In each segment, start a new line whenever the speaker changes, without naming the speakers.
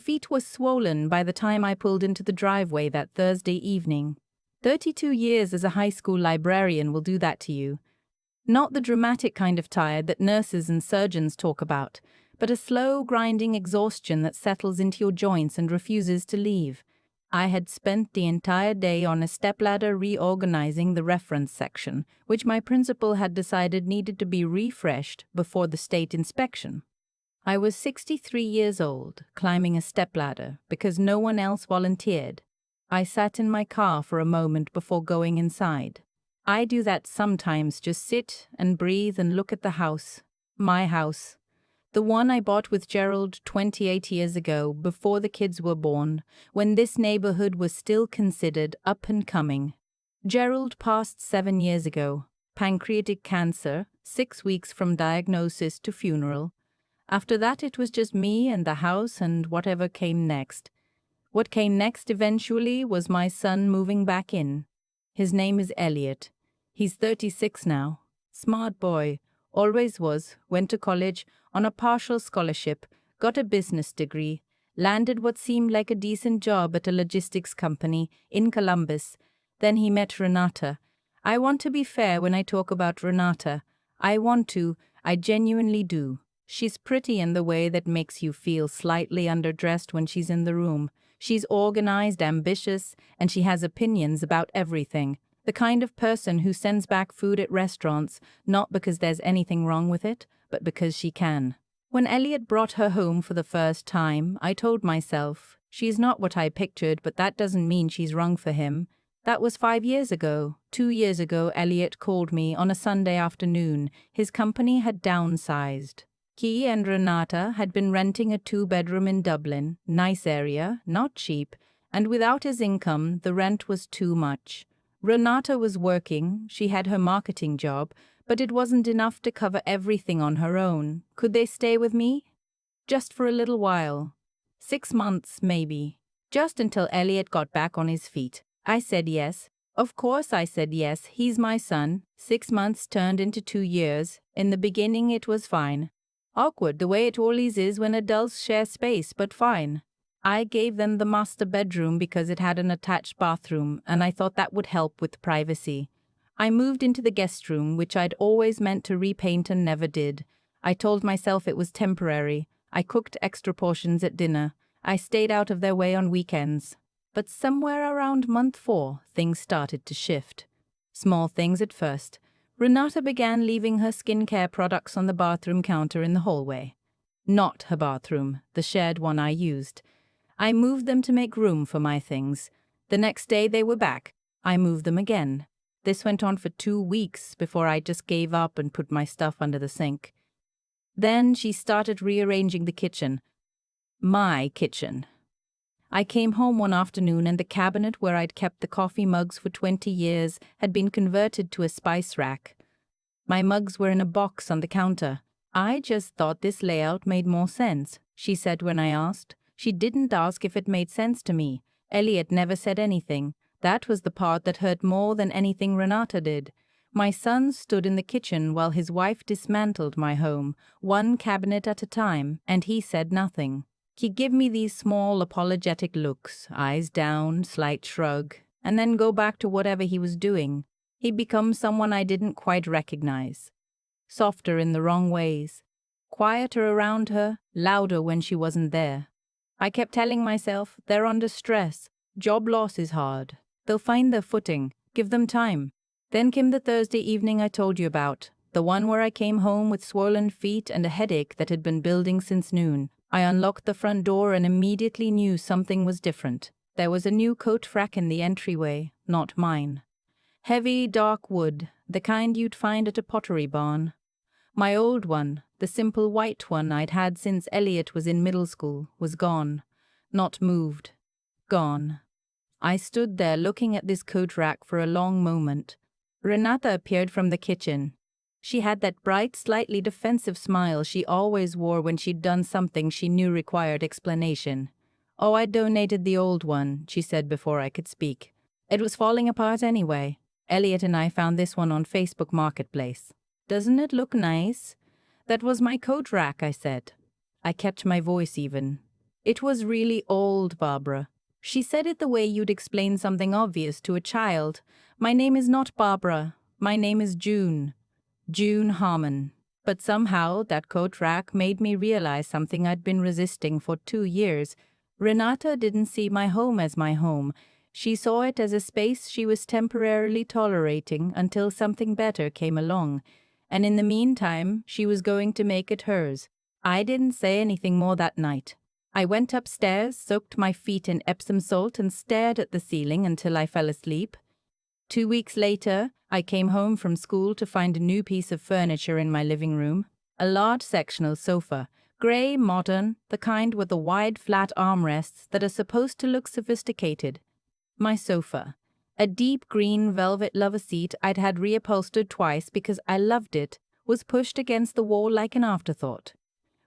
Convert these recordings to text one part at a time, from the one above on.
feet were swollen by the time I pulled into the driveway that Thursday evening. 32 years as a high school librarian will do that to you. Not the dramatic kind of tired that nurses and surgeons talk about, but a slow, grinding exhaustion that settles into your joints and refuses to leave. I had spent the entire day on a stepladder reorganizing the reference section, which my principal had decided needed to be refreshed before the state inspection. I was 63 years old, climbing a stepladder because no one else volunteered. I sat in my car for a moment before going inside. I do that sometimes, just sit and breathe and look at the house. My house. The one I bought with Gerald 28 years ago, before the kids were born, when this neighborhood was still considered up and coming. Gerald passed 7 years ago. Pancreatic cancer, 6 weeks from diagnosis to funeral. After that it was just me and the house and whatever came next. What came next eventually was my son moving back in. His name is Elliot. He's 36 now. Smart boy. Always was. Went to college on a partial scholarship, got a business degree, landed what seemed like a decent job at a logistics company in Columbus. Then he met Renata. I want to be fair when I talk about Renata. I genuinely do. She's pretty in the way that makes you feel slightly underdressed when she's in the room. She's organized, ambitious, and she has opinions about everything. The kind of person who sends back food at restaurants, not because there's anything wrong with it, but because she can. When Elliot brought her home for the first time, I told myself, she's not what I pictured, but that doesn't mean she's wrong for him. That was 5 years ago. 2 years ago, Elliot called me on a Sunday afternoon. His company had downsized. He and Renata had been renting a 2-bedroom in Dublin, nice area, not cheap, and without his income, the rent was too much. Renata was working, she had her marketing job, but it wasn't enough to cover everything on her own. Could they stay with me? Just for a little while. 6 months, maybe. Just until Elliot got back on his feet. I said yes. Of course I said yes, he's my son. 6 months turned into 2 years. In the beginning it was fine. Awkward the way it always is when adults share space, but fine. I gave them the master bedroom because it had an attached bathroom, and I thought that would help with privacy. I moved into the guest room, which I'd always meant to repaint and never did. I told myself it was temporary. I cooked extra portions at dinner. I stayed out of their way on weekends. But somewhere around month 4, things started to shift. Small things at first. Renata began leaving her skincare products on the bathroom counter in the hallway. Not her bathroom, the shared one I used. I moved them to make room for my things. The next day they were back. I moved them again. This went on for 2 weeks before I just gave up and put my stuff under the sink. Then she started rearranging the kitchen. My kitchen. I came home one afternoon and the cabinet where I'd kept the coffee mugs for 20 years had been converted to a spice rack. My mugs were in a box on the counter. I just thought this layout made more sense, she said when I asked. She didn't ask if it made sense to me. Elliot never said anything. That was the part that hurt more than anything Renata did. My son stood in the kitchen while his wife dismantled my home, one cabinet at a time, and he said nothing. He'd give me these small, apologetic looks, eyes down, slight shrug, and then go back to whatever he was doing. He'd become someone I didn't quite recognize. Softer in the wrong ways. Quieter around her, louder when she wasn't there. I kept telling myself, they're under stress. Job loss is hard. They'll find their footing. Give them time. Then came the Thursday evening I told you about, the one where I came home with swollen feet and a headache that had been building since noon. I unlocked the front door and immediately knew something was different. There was a new coat rack in the entryway, not mine. Heavy, dark wood, the kind you'd find at a pottery barn. My old one, the simple white one I'd had since Elliot was in middle school, was gone. Not moved. Gone. I stood there looking at this coat rack for a long moment. Renata appeared from the kitchen. She had that bright, slightly defensive smile she always wore when she'd done something she knew required explanation. "Oh, I donated the old one," she said before I could speak. "It was falling apart anyway. Elliot and I found this one on Facebook Marketplace. Doesn't it look nice?" "That was my coat rack," I said. I kept my voice even. It was really old, Barbara. She said it the way you'd explain something obvious to a child. My name is not Barbara. My name is June. June Harmon. But somehow that coat rack made me realize something I'd been resisting for 2 years. Renata didn't see my home as my home. She saw it as a space she was temporarily tolerating until something better came along. And in the meantime, she was going to make it hers. I didn't say anything more that night. I went upstairs, soaked my feet in Epsom salt, and stared at the ceiling until I fell asleep. 2 weeks later, I came home from school to find a new piece of furniture in my living room. A large sectional sofa, grey, modern, the kind with the wide flat armrests that are supposed to look sophisticated. My sofa. A deep green velvet lover seat I'd had reupholstered twice because I loved it, was pushed against the wall like an afterthought.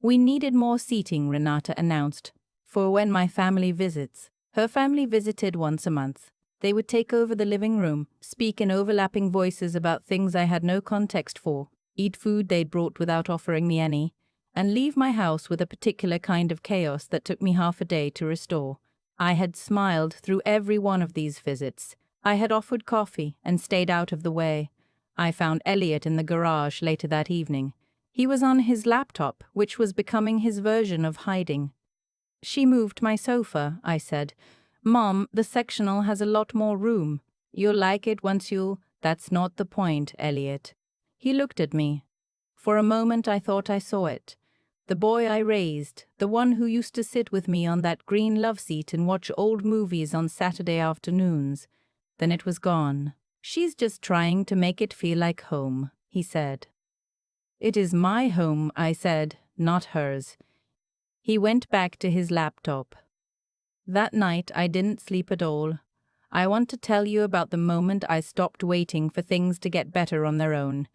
We needed more seating, Renata announced, for when my family visits. Her family visited once a month. They would take over the living room, speak in overlapping voices about things I had no context for, eat food they'd brought without offering me any, and leave my house with a particular kind of chaos that took me half a day to restore. I had smiled through every one of these visits. I had offered coffee and stayed out of the way. I found Elliot in the garage later that evening. He was on his laptop, which was becoming his version of hiding. She moved my sofa, I said. Mom, the sectional has a lot more room. You'll like it once you... That's not the point, Elliot. He looked at me. For a moment I thought I saw it. The boy I raised, the one who used to sit with me on that green love seat and watch old movies on Saturday afternoons. Then it was gone. She's just trying to make it feel like home, he said. It is my home, I said, not hers. He went back to his laptop. That night I didn't sleep at all. I want to tell you about the moment I stopped waiting for things to get better on their own.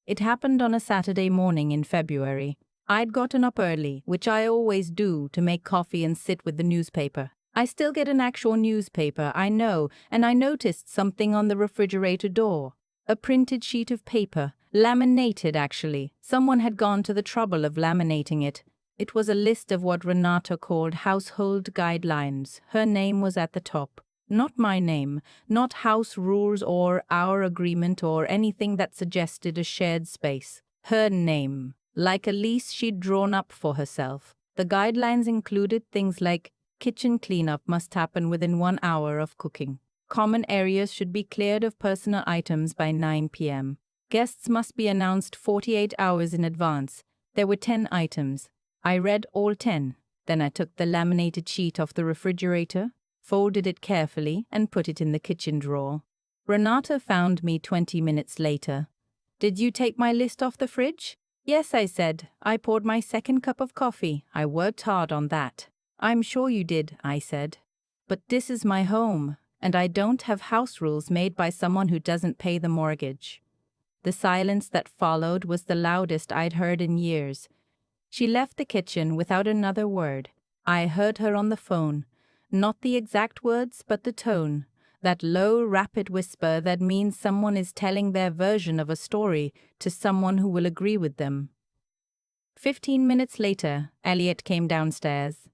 It happened on a Saturday morning in February. I'd gotten up early, which I always do, to make coffee and sit with the newspaper. I still get an actual newspaper, I know, and I noticed something on the refrigerator door. A printed sheet of paper, laminated actually. Someone had gone to the trouble of laminating it. It was a list of what Renata called household guidelines. Her name was at the top. Not my name, not house rules or our agreement or anything that suggested a shared space. Her name, like a lease she'd drawn up for herself. The guidelines included things like kitchen cleanup must happen within 1 hour of cooking. Common areas should be cleared of personal items by 9 p.m. Guests must be announced 48 hours in advance. There were 10 items. I read all 10. Then I took the laminated sheet off the refrigerator, folded it carefully, and put it in the kitchen drawer. Renata found me 20 minutes later. Did you take my list off the fridge? Yes, I said. I poured my second cup of coffee. I worked hard on that. I'm sure you did, I said. But this is my home, and I don't have house rules made by someone who doesn't pay the mortgage. The silence that followed was the loudest I'd heard in years. She left the kitchen without another word. I heard her on the phone. Not the exact words, but the tone. That low, rapid whisper that means someone is telling their version of a story to someone who will agree with them. 15 minutes later, Elliot came downstairs.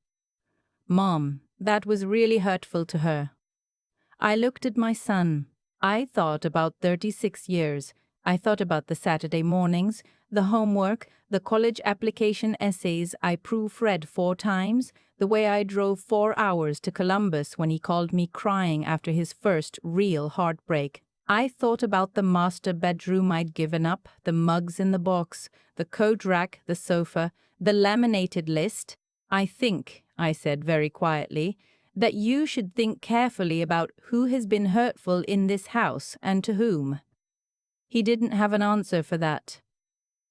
Mom, that was really hurtful to her. I looked at my son. I thought about 36 years. I thought about the Saturday mornings, the homework, the college application essays I proofread 4 times, the way I drove 4 hours to Columbus when he called me crying after his first real heartbreak. I thought about the master bedroom I'd given up, the mugs in the box, the coat rack, the sofa, the laminated list. I think, I said very quietly, that you should think carefully about who has been hurtful in this house and to whom. He didn't have an answer for that.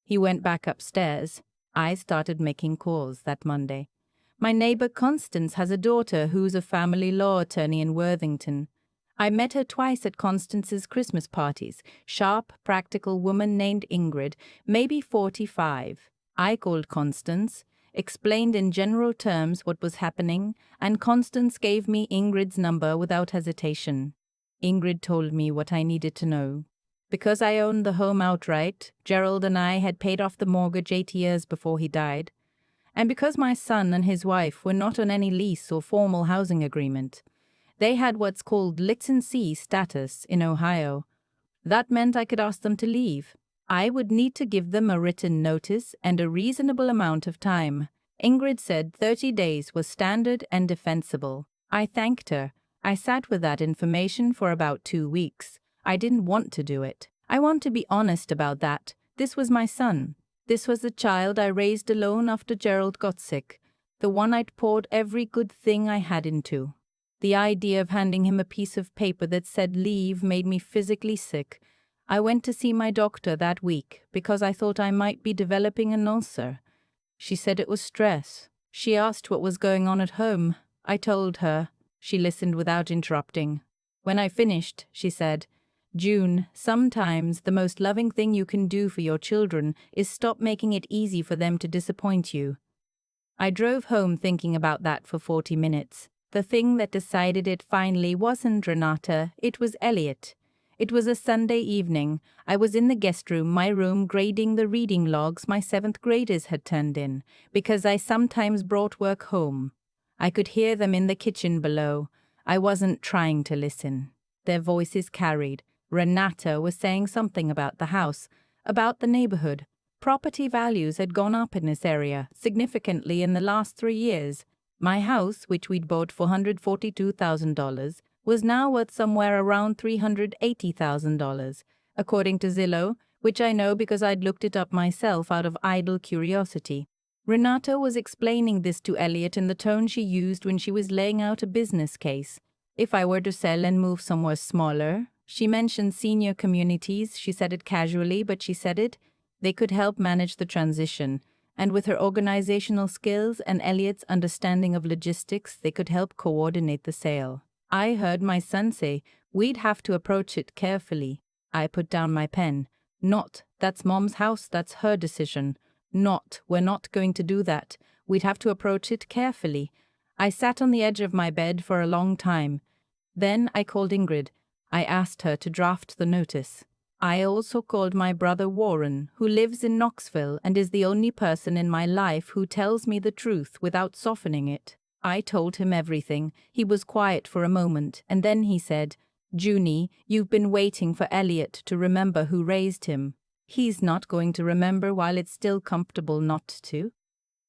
He went back upstairs. I started making calls that Monday. My neighbor Constance has a daughter who's a family law attorney in Worthington. I met her twice at Constance's Christmas parties. Sharp, practical woman named Ingrid, maybe 45. I called Constance, explained in general terms what was happening, and Constance gave me Ingrid's number without hesitation. Ingrid told me what I needed to know. Because I owned the home outright, Gerald and I had paid off the mortgage 8 years before he died. And because my son and his wife were not on any lease or formal housing agreement, they had what's called licensee status in Ohio. That meant I could ask them to leave. I would need to give them a written notice and a reasonable amount of time. Ingrid said 30 days was standard and defensible. I thanked her. I sat with that information for about 2 weeks. I didn't want to do it. I want to be honest about that. This was my son. This was the child I raised alone after Gerald got sick. The one I'd poured every good thing I had into. The idea of handing him a piece of paper that said leave made me physically sick. I went to see my doctor that week because I thought I might be developing an ulcer. She said it was stress. She asked what was going on at home. I told her. She listened without interrupting. When I finished, she said, "June, sometimes the most loving thing you can do for your children is stop making it easy for them to disappoint you." I drove home thinking about that for 40 minutes. The thing that decided it finally wasn't Renata, it was Elliot. It was a Sunday evening. I was in the guest room, my room, grading the reading logs my 7th graders had turned in, because I sometimes brought work home. I could hear them in the kitchen below. I wasn't trying to listen. Their voices carried. Renata was saying something about the house, about the neighborhood. Property values had gone up in this area significantly in the last 3 years. My house, which we'd bought for $142,000, was now worth somewhere around $380,000, according to Zillow, which I know because I'd looked it up myself out of idle curiosity. Renata was explaining this to Elliot in the tone she used when she was laying out a business case. If I were to sell and move somewhere smaller, she mentioned senior communities. She said it casually, but she said it. They could help manage the transition. And with her organizational skills and Elliot's understanding of logistics, they could help coordinate the sale. I heard my son say, "We'd have to approach it carefully." I put down my pen. Not, "That's Mom's house, that's her decision." Not, "We're not going to do that. We'd have to approach it carefully." I sat on the edge of my bed for a long time. Then I called Ingrid. I asked her to draft the notice. I also called my brother Warren, who lives in Knoxville and is the only person in my life who tells me the truth without softening it. I told him everything. He was quiet for a moment, and then he said, "Junie, you've been waiting for Elliot to remember who raised him. He's not going to remember while it's still comfortable not to."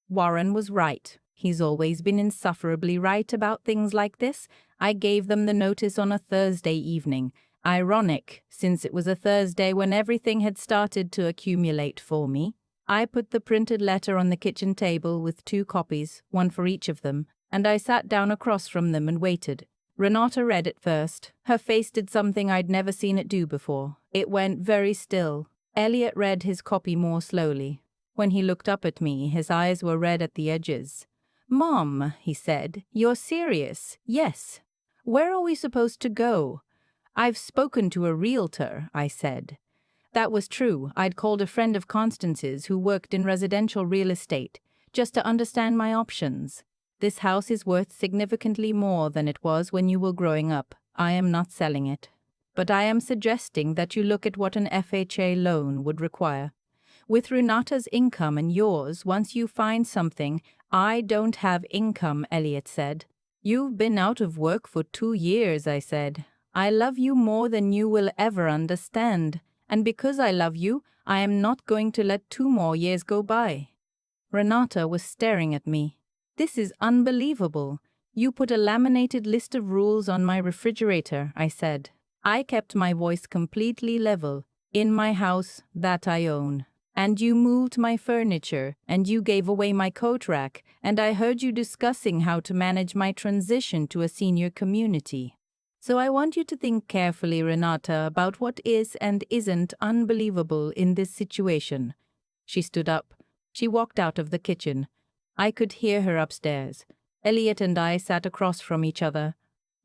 Warren was right. He's always been insufferably right about things like this. I gave them the notice on a Thursday evening. Ironic, since it was a Thursday when everything had started to accumulate for me. I put the printed letter on the kitchen table with 2 copies, one for each of them, and I sat down across from them and waited. Renata read it first. Her face did something I'd never seen it do before. It went very still. Elliot read his copy more slowly. When he looked up at me, his eyes were red at the edges. "Mom," he said, "you're serious?" "Yes." "Where are we supposed to go?" "I've spoken to a realtor," I said. That was true. I'd called a friend of Constance's who worked in residential real estate, just to understand my options. This house is worth significantly more than it was when you were growing up. I am not selling it. But I am suggesting that you look at what an FHA loan would require. With Renata's income and yours, once you find something— "I don't have income," Elliot said. "You've been out of work for 2 years," I said. "I love you more than you will ever understand. And because I love you, I am not going to let 2 more years go by." Renata was staring at me. "This is unbelievable. You put a laminated list of rules on my refrigerator," I said. I kept my voice completely level. "In my house that I own. And you moved my furniture, and you gave away my coat rack, and I heard you discussing how to manage my transition to a senior community. So I want you to think carefully, Renata, about what is and isn't unbelievable in this situation." She stood up. She walked out of the kitchen. I could hear her upstairs. Elliot and I sat across from each other.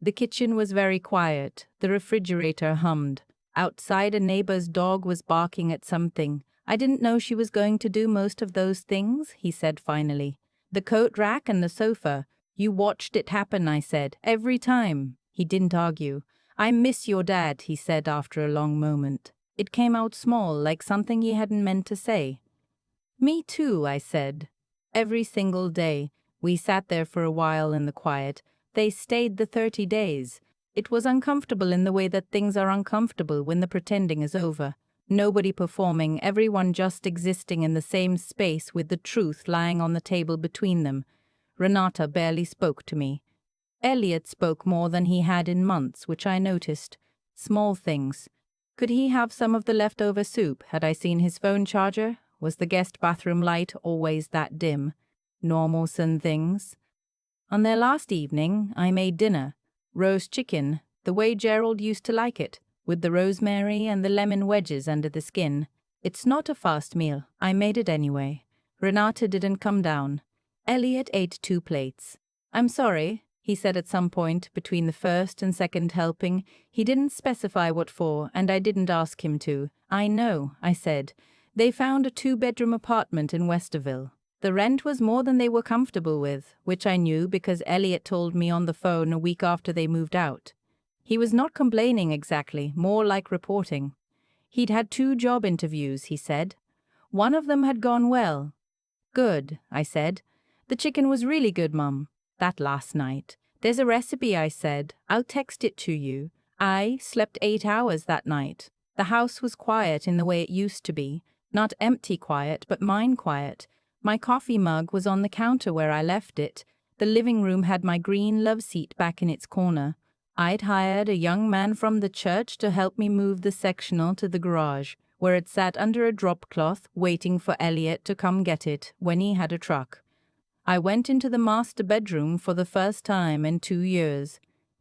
The kitchen was very quiet. The refrigerator hummed. Outside, a neighbor's dog was barking at something. "I didn't know she was going to do most of those things," he said finally. "The coat rack and the sofa. You watched it happen," I said. "Every time." He didn't argue. "I miss your dad," he said after a long moment. It came out small, like something he hadn't meant to say. "Me too," I said. every single day. We sat there for a while in the quiet. They stayed the 30 days. It was uncomfortable in the way that things are uncomfortable when the pretending is over. Nobody performing, everyone just existing in the same space with the truth lying on the table between them. Renata barely spoke to me. Elliot spoke more than he had in months, which I noticed. Small things. Could he have some of the leftover soup? Had I seen his phone charger? Was the guest bathroom light always that dim? Normal things. On their last evening, I made dinner. Roast chicken, the way Gerald used to like it, with the rosemary and the lemon wedges under the skin. It's not a fast meal. I made it anyway. Renata didn't come down. Elliot ate 2 plates. I'm sorry, he said at some point between the first and second helping. He didn't specify what for, and I didn't ask him to. I know, I said. They found a 2-bedroom apartment in Westerville. The rent was more than they were comfortable with, which I knew because Elliot told me on the phone a week after they moved out. He was not complaining exactly, more like reporting. He'd had 2 job interviews, he said. One of them had gone well. Good, I said. The chicken was really good, Mum. That last night. There's a recipe, I said. I'll text it to you. I slept 8 hours that night. The house was quiet in the way it used to be. Not empty quiet, but mine quiet. My coffee mug was on the counter where I left it. The living room had my green love seat back in its corner. I'd hired a young man from the church to help me move the sectional to the garage, where it sat under a drop cloth waiting for Elliot to come get it when he had a truck. I went into the master bedroom for the first time in 2 years.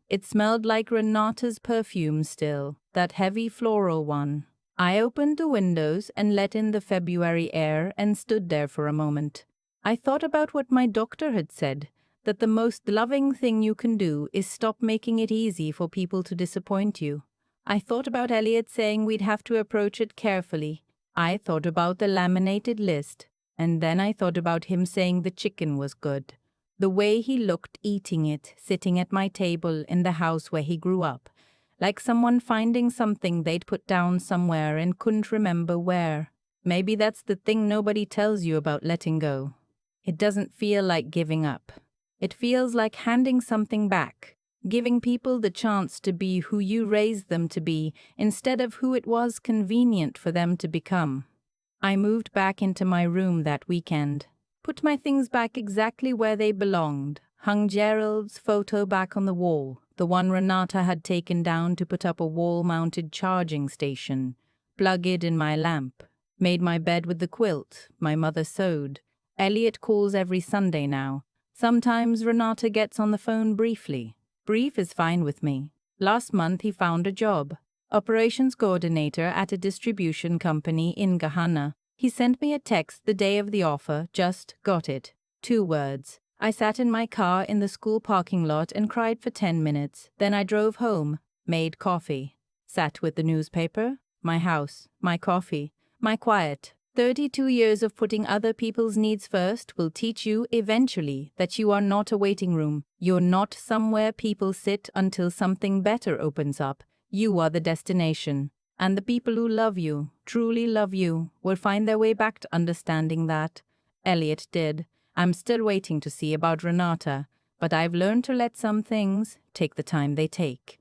It smelled like Renata's perfume still, that heavy floral one. I opened the windows and let in the February air and stood there for a moment. I thought about what my doctor had said, that the most loving thing you can do is stop making it easy for people to disappoint you. I thought about Elliot saying we'd have to approach it carefully. I thought about the laminated list, and then I thought about him saying the chicken was good. The way he looked eating it, sitting at my table in the house where he grew up. Like someone finding something they'd put down somewhere and couldn't remember where. Maybe that's the thing nobody tells you about letting go. It doesn't feel like giving up. It feels like handing something back, giving people the chance to be who you raised them to be instead of who it was convenient for them to become. I moved back into my room that weekend, put my things back exactly where they belonged, hung Gerald's photo back on the wall, the one Renata had taken down to put up a wall-mounted charging station, plugged it in my lamp, made my bed with the quilt my mother sewed. Elliot calls every Sunday now. Sometimes Renata gets on the phone briefly. Brief is fine with me. Last month he found a job, operations coordinator at a distribution company in Ghana. He sent me a text the day of the offer, just got it. 2 words. I sat in my car in the school parking lot and cried for 10 minutes. Then I drove home, made coffee, sat with the newspaper, my house, my coffee, my quiet. 32 years of putting other people's needs first will teach you eventually that you are not a waiting room. You're not somewhere people sit until something better opens up. You are the destination. And the people who love you, truly love you, will find their way back to understanding that. Elliot did. I'm still waiting to see about Renata, but I've learned to let some things take the time they take.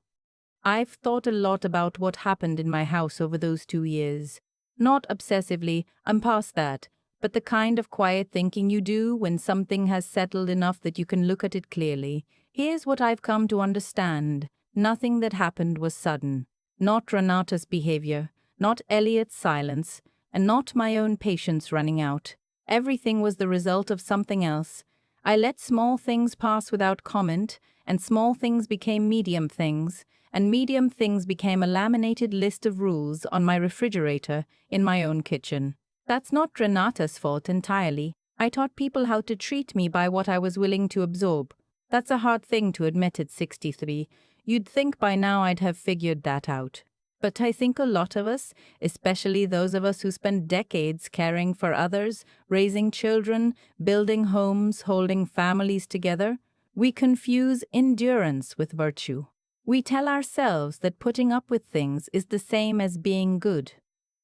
I've thought a lot about what happened in my house over those 2 years. Not obsessively, I'm past that, but the kind of quiet thinking you do when something has settled enough that you can look at it clearly. Here's what I've come to understand. Nothing that happened was sudden. Not Renata's behavior, not Elliot's silence, and not my own patience running out. Everything was the result of something else. I let small things pass without comment, and small things became medium things, and medium things became a laminated list of rules on my refrigerator in my own kitchen. That's not Renata's fault entirely. I taught people how to treat me by what I was willing to absorb. That's a hard thing to admit at 63. You'd think by now I'd have figured that out. But I think a lot of us, especially those of us who spend decades caring for others, raising children, building homes, holding families together, we confuse endurance with virtue. We tell ourselves that putting up with things is the same as being good.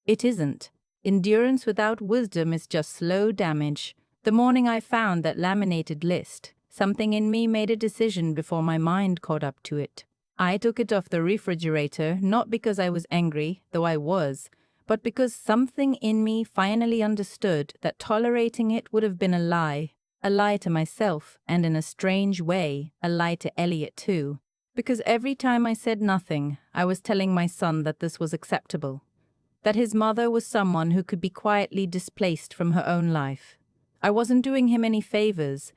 It isn't. Endurance without wisdom is just slow damage. The morning I found that laminated list, something in me made a decision before my mind caught up to it. I took it off the refrigerator, not because I was angry, though I was, but because something in me finally understood that tolerating it would have been a lie to myself, and in a strange way, a lie to Elliot too. Because every time I said nothing, I was telling my son that this was acceptable, that his mother was someone who could be quietly displaced from her own life. I wasn't doing him any favors.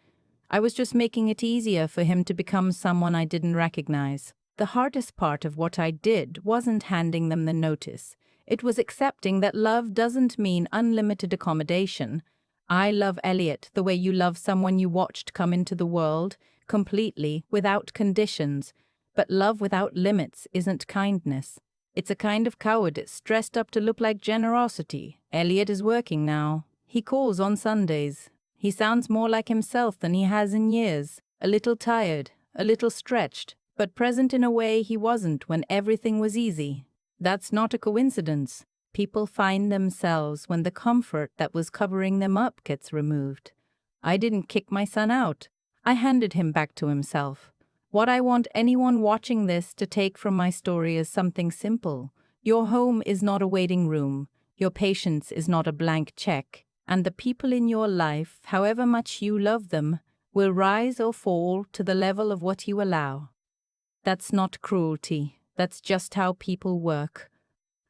I was just making it easier for him to become someone I didn't recognize. The hardest part of what I did wasn't handing them the notice. It was accepting that love doesn't mean unlimited accommodation. I love Elliot the way you love someone you watched come into the world, completely, without conditions. But love without limits isn't kindness. It's a kind of cowardice dressed up to look like generosity. Elliot is working now. He calls on Sundays. He sounds more like himself than he has in years. A little tired, a little stretched, but present in a way he wasn't when everything was easy. That's not a coincidence. People find themselves when the comfort that was covering them up gets removed. I didn't kick my son out. I handed him back to himself. What I want anyone watching this to take from my story is something simple. Your home is not a waiting room. Your patience is not a blank check. And the people in your life, however much you love them, will rise or fall to the level of what you allow. That's not cruelty. That's just how people work.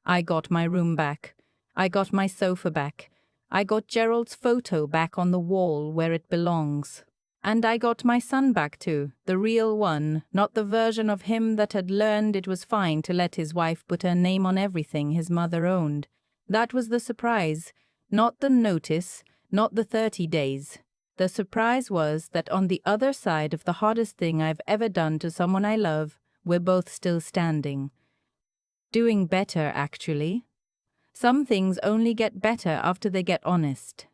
I got my room back. I got my sofa back. I got Gerald's photo back on the wall where it belongs. And I got my son back too, the real one, not the version of him that had learned it was fine to let his wife put her name on everything his mother owned. That was the surprise, not the notice, not the 30 days. The surprise was that on the other side of the hardest thing I've ever done to someone I love, we're both still standing. Doing better, actually. Some things only get better after they get honest.